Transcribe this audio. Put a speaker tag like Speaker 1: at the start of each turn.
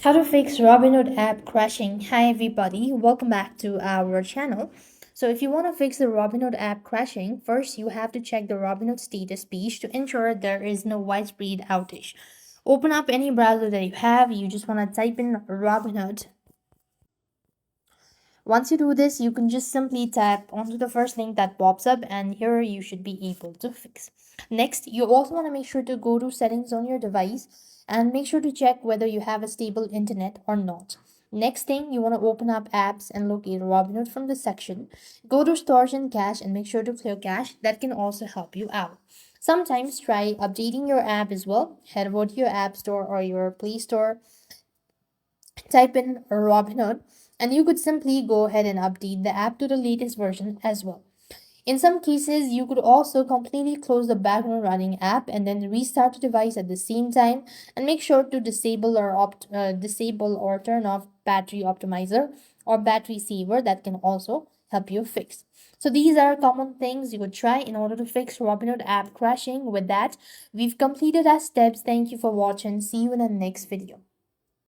Speaker 1: How to fix Robinhood app crashing. Hi everybody, welcome back to our channel. So if you want to fix the Robinhood app crashing, first you have to check the Robinhood status page to ensure there is no widespread outage. Open up any browser that you have, you just want to type in Robinhood. Once you do this, you can just simply tap onto the first link that pops up and here you should be able to fix. Next, you also want to make sure to go to settings on your device and make sure to check whether you have a stable internet or not. Next thing, you want to open up apps and locate Robinhood from the section. Go to storage and cache and make sure to clear cache. That can also help you out. Sometimes try updating your app as well. Head over to your app store or your Play Store, type in Robinhood, and you could simply go ahead and update the app to the latest version as well. In some cases, you could also completely close the background running app and then restart the device at the same time, and make sure to disable or turn off battery optimizer or battery saver. That can also help you fix. So these are common things you could try in order to fix Robinhood app crashing. With that, we've completed our steps. Thank you for watching. See you in the next video.